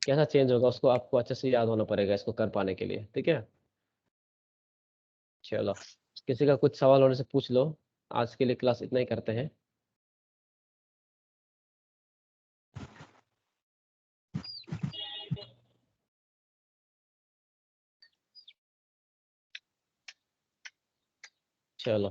कैसा चेंज होगा, उसको आपको अच्छे से याद होना पड़ेगा इसको कर पाने के लिए, ठीक है? चलो, किसी का कुछ सवाल होने से पूछ लो, आज के लिए क्लास इतना ही करते हैं। चलो